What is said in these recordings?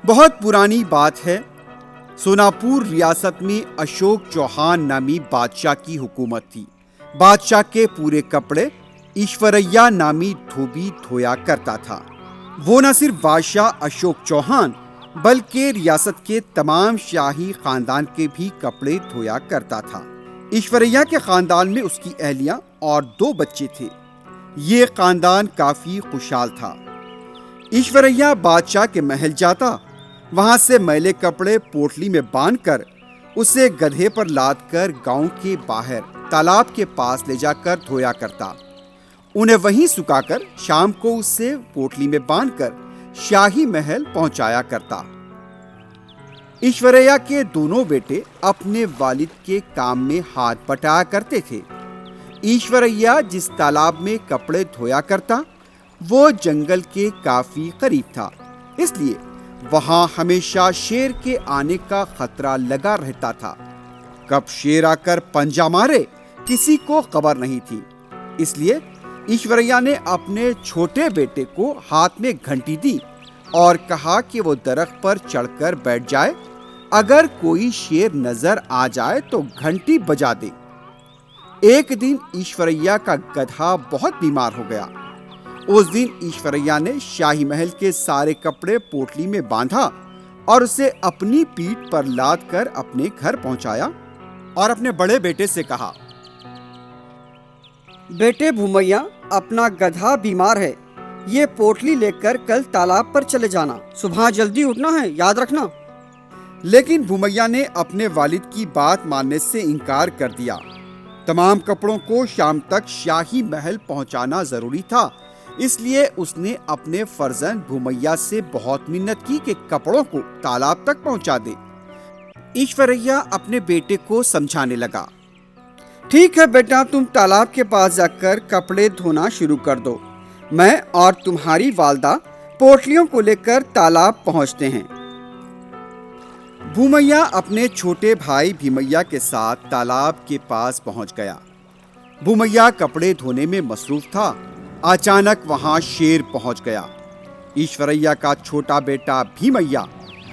بہت پرانی بات ہے، سوناپور ریاست میں اشوک چوہان نامی بادشاہ کی حکومت تھی۔ بادشاہ کے پورے کپڑے ایشوریا نامی دھوبی دھویا کرتا تھا۔ وہ نہ صرف بادشاہ اشوک چوہان بلکہ ریاست کے تمام شاہی خاندان کے بھی کپڑے دھویا کرتا تھا۔ ایشوریا کے خاندان میں اس کی اہلیہ اور 2 بچے تھے۔ یہ خاندان کافی خوشحال تھا۔ ایشوریا بادشاہ کے محل جاتا، وہاں سے میلے کپڑے پوٹلی میں باندھ کر اسے گدھے پر لاد کر گاؤں کے باہر تالاب کے پاس لے جا کر دھویا کرتا۔ انہیں وہیں سکھا کر شام کو اسے پوٹلی میں باندھ کر شاہی محل پہنچایا کرتا۔ ایشوریا کے دونوں بیٹے اپنے والد کے کام میں ہاتھ بٹایا کرتے تھے۔ ایشوریا جس تالاب میں کپڑے دھویا کرتا وہ جنگل کے کافی قریب تھا، اس لیے وہاں ہمیشہ شیر کے آنے کا خطرہ لگا رہتا تھا۔ کب شیر آ کر پنجہ مارے کسی کو خبر نہیں تھی، اس لیے ایشوریا نے اپنے چھوٹے بیٹے کو ہاتھ میں گھنٹی دی اور کہا کہ وہ درخت پر چڑھ کر بیٹھ جائے، اگر کوئی شیر نظر آ جائے تو گھنٹی بجا دے۔ ایک دن ایشوریا کا گدھا بہت بیمار ہو گیا۔ اس دن ایشوریا نے شاہی محل کے سارے کپڑے پوٹلی میں باندھا اور اسے اپنی پیٹھ پر لاد کر اپنے گھر پہنچایا اور اپنے بڑے بیٹے سے کہا، بیٹے بھومیا، اپنا گدھا بیمار ہے، یہ پوٹلی لے کر کل تالاب پر چلے جانا، صبح جلدی اٹھنا ہے، یاد رکھنا۔ لیکن بھومیا نے اپنے والد کی بات ماننے سے انکار کر دیا۔ تمام کپڑوں کو شام تک شاہی محل پہنچانا ضروری تھا، اس لیے اس نے اپنے فرزند بھومیا سے بہت منت کی کہ کپڑوں کو تالاب تک پہنچا دے۔ ایشوریا اپنے بیٹے کو سمجھانے لگا، ٹھیک ہے بیٹا، تم تالاب کے پاس جا کر کپڑے دھونا شروع کر دو، میں اور تمہاری والدہ پوٹلیوں کو لے کر تالاب پہنچتے ہیں۔ بھومیا اپنے چھوٹے بھائی بھیمیا کے ساتھ تالاب کے پاس پہنچ گیا۔ بھومیا کپڑے دھونے میں مصروف تھا۔ اچانک وہاں شیر پہنچ گیا۔ ایشوریا کا چھوٹا بیٹا بھیمیا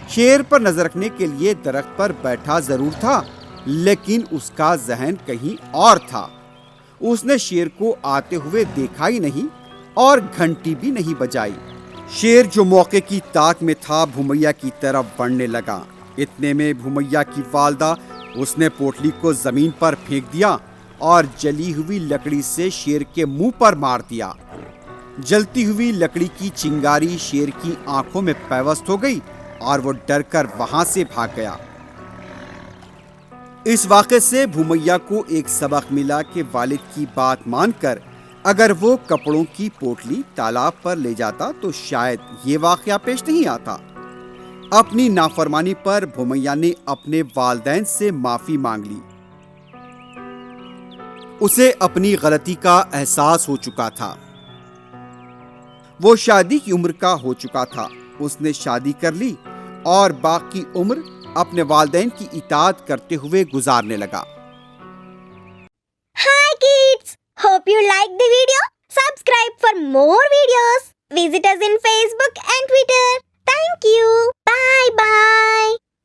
شیر پر نظر رکھنے کے لیے درخت پر بیٹھا ضرور تھا، لیکن اس کا ذہن کہیں اور تھا۔ اس نے شیر کو آتے ہوئے دیکھا ہی نہیں اور گھنٹی بھی نہیں بجائی۔ شیر جو موقع کی طاق میں تھا بھومیا کی طرف بڑھنے لگا۔ اتنے میں بھومیا کی والدہ اس نے پوٹلی کو زمین پر پھینک دیا اور جلی ہوئی لکڑی سے شیر کے منہ پر مار دیا۔ جلتی ہوئی لکڑی کی چنگاری شیر کی آنکھوں میں پیوست ہو گئی اور وہ ڈر کر وہاں سے بھاگ گیا۔ اس واقعے سے بھومیا کو ایک سبق ملا کہ والد کی بات مان کر اگر وہ کپڑوں کی پوٹلی تالاب پر لے جاتا تو شاید یہ واقعہ پیش نہیں آتا۔ اپنی نافرمانی پر بھومیا نے اپنے والدین سے معافی مانگ لی۔ اسے اپنی غلطی کا احساس ہو چکا تھا۔ وہ شادی کی عمر کا ہو چکا تھا۔ اس نے شادی کر لی اور باقی عمر اپنے والدین کی اطاعت کرتے ہوئے گزارنے لگا۔ Hi kids! Hope you liked the video. Subscribe for more videos. Visit us in Facebook and Twitter. Thank you. Bye bye.